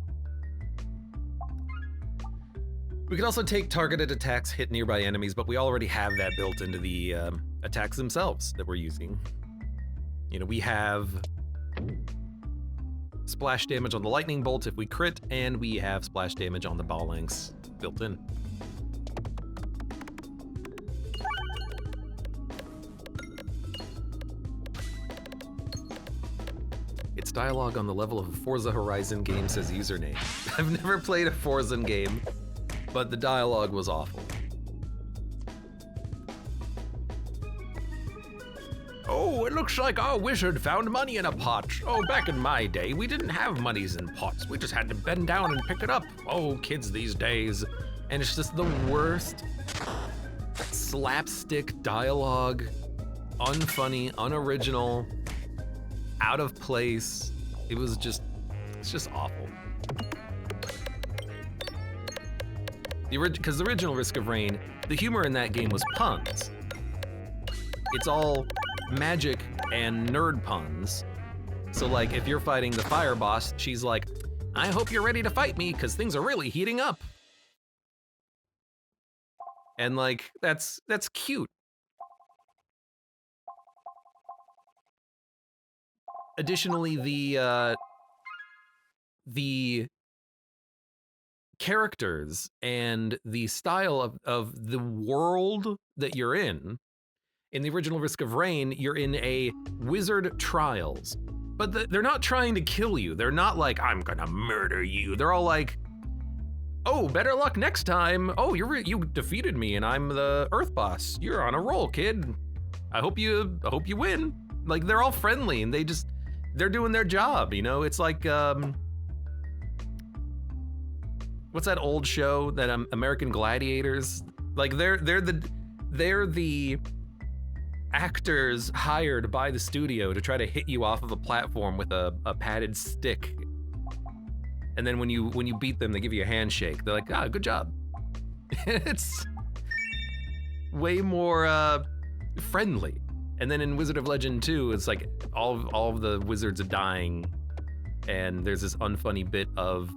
We can also take targeted attacks, hit nearby enemies, but we already have that built into the attacks themselves that we're using. You know, we have splash damage on the lightning bolt if we crit, and we have splash damage on the ball lengths built in. It's dialogue on the level of a Forza Horizon game, says username. I've never played a Forza game, but the dialogue was awful. Oh, it looks like our wizard found money in a pot. Oh, back in my day, we didn't have monies in pots. We just had to bend down and pick it up. Oh, kids these days. And it's just the worst slapstick dialogue, unfunny, unoriginal, out of place. It's just awful. Because the original Risk of Rain, the humor in that game was puns. It's all magic and nerd puns. So like, if you're fighting the fire boss, she's like, I hope you're ready to fight me, because things are really heating up. And like, that's cute. Additionally, the characters and the style of the world that you're in the original Risk of Rain, you're in a wizard trials, but they're not trying to kill you. They're not like, I'm gonna murder you. They're all like, oh, better luck next time. Oh, you defeated me and I'm the Earth boss. You're on a roll, kid. I hope you win. Like, they're all friendly and they're doing their job, you know? It's like, what's that old show, that American Gladiators? Like they're the actors hired by the studio to try to hit you off of a platform with a padded stick. And then when you beat them, they give you a handshake. They're like, ah, good job. It's way more friendly. And then in Wizard of Legend 2, it's like all of the wizards are dying, and there's this unfunny bit of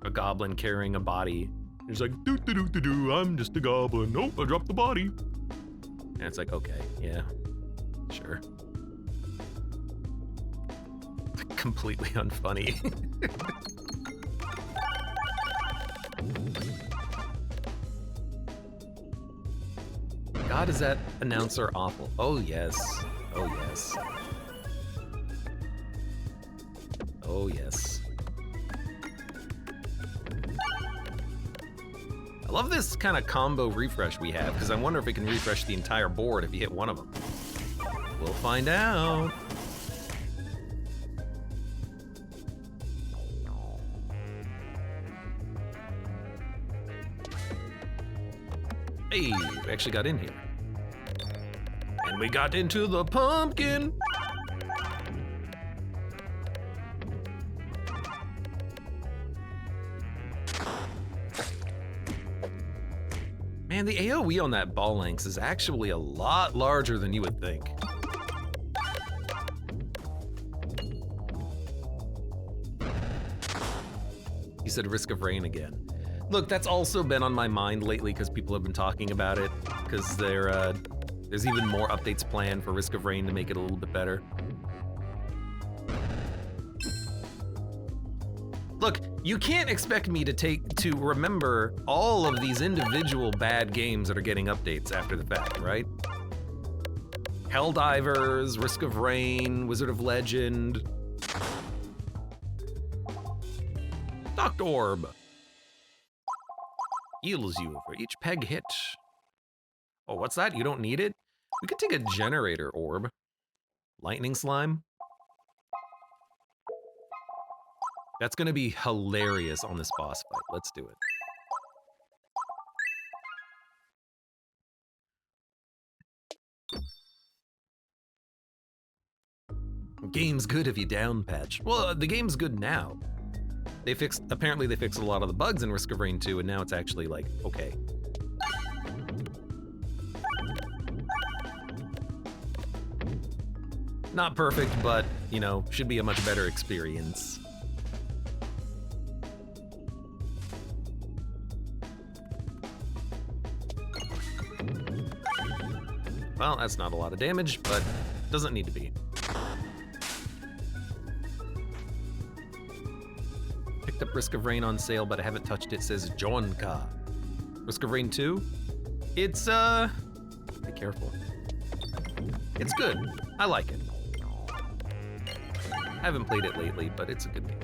a goblin carrying a body. He's like, do, I'm just a goblin. Nope, I dropped the body. And it's like, okay, yeah, sure. Completely unfunny. God, is that announcer awful? Oh yes, oh yes. Oh yes. I love this kind of combo refresh we have, because I wonder if it can refresh the entire board if you hit one of them. We'll find out. Hey, we actually got in here. And we got into the pumpkin. Man, the AoE on that ball lynx is actually a lot larger than you would think. You said Risk of Rain again. Look, that's also been on my mind lately because people have been talking about it, because there's even more updates planned for Risk of Rain to make it a little bit better. Look, you can't expect me to remember all of these individual bad games that are getting updates after the fact, right? Helldivers, Risk of Rain, Wizard of Legend. Dr. Orb. Heals you for each peg hit. Oh, what's that? You don't need it? We could take a generator orb. Lightning slime. That's gonna be hilarious on this boss fight. Let's do it. Game's good if you down patch. Well, the game's good now. Apparently they fixed a lot of the bugs in Risk of Rain 2, and now it's actually like, okay. Not perfect, but, you know, should be a much better experience. Well, that's not a lot of damage, but doesn't need to be. Picked up Risk of Rain on sale, but I haven't touched it, says Jonka. Risk of Rain 2? It's, be careful. It's good. I like it. I haven't played it lately, but it's a good game.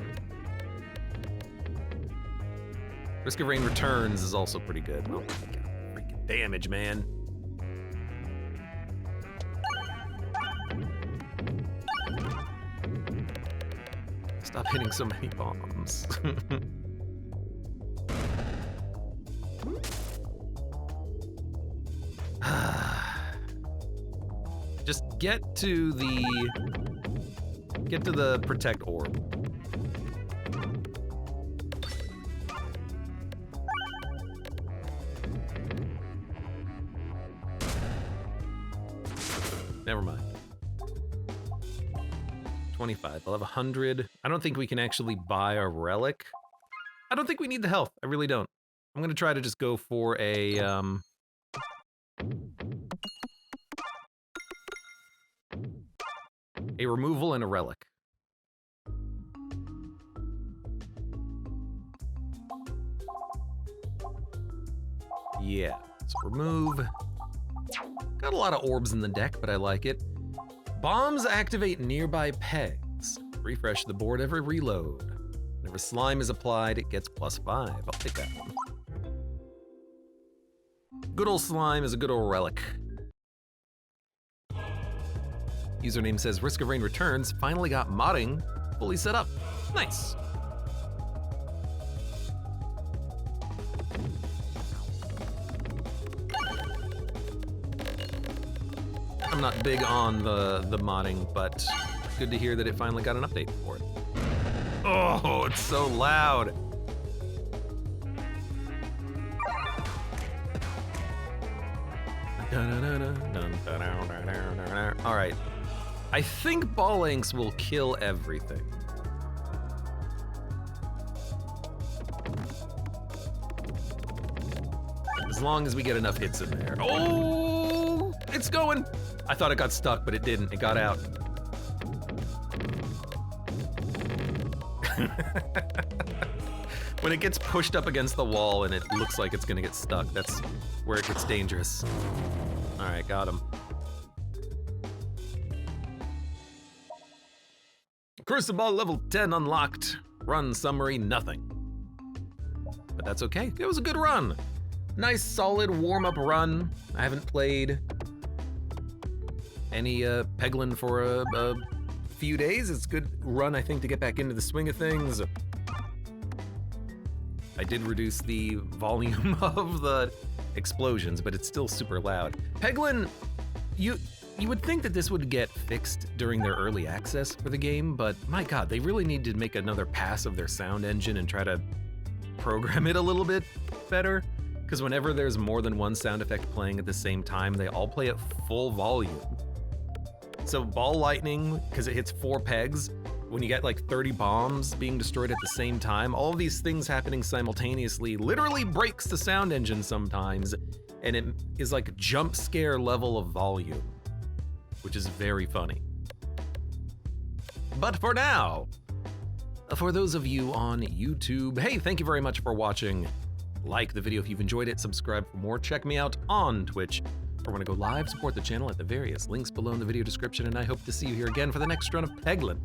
Risk of Rain Returns is also pretty good. Oh my god, freaking damage, man. Stop hitting so many bombs. Just get to the protect orb. Never mind. 25. I'll have 100. I don't think we can actually buy a relic. I don't think we need the health. I really don't. I'm gonna try to just go for a removal and a relic. Yeah, let's remove. Got a lot of orbs in the deck, but I like it. Bombs activate nearby pegs. Refresh the board every reload. Whenever slime is applied, it gets +5. I'll take that one. Good old slime is a good old relic. Username says Risk of Rain Returns finally got modding fully set up. Nice. I'm not big on the modding, but good to hear that it finally got an update for it. Oh, it's so loud. All right. I think ball links will kill everything. As long as we get enough hits in there. Oh, it's going. I thought it got stuck, but it didn't. It got out. When it gets pushed up against the wall and it looks like it's gonna get stuck, that's where it gets dangerous. All right, got him. Crucible level 10 unlocked. Run summary, nothing. But that's okay, it was a good run. Nice solid warm-up run. I haven't played any Peglin for a few days. It's a good run, I think, to get back into the swing of things. I did reduce the volume of the explosions, but it's still super loud. Peglin, you would think that this would get fixed during their early access for the game, but my God, they really need to make another pass of their sound engine and try to program it a little bit better. Because whenever there's more than one sound effect playing at the same time, they all play at full volume. So ball lightning, because it hits 4 pegs, when you get like 30 bombs being destroyed at the same time, all of these things happening simultaneously literally breaks the sound engine sometimes, and it is like jump scare level of volume, which is very funny. But for now, for those of you on YouTube, hey, thank you very much for watching. Like the video if you've enjoyed it, subscribe for more, check me out on Twitch, or when I go live, support the channel at the various links below in the video description, and I hope to see you here again for the next run of Peglin.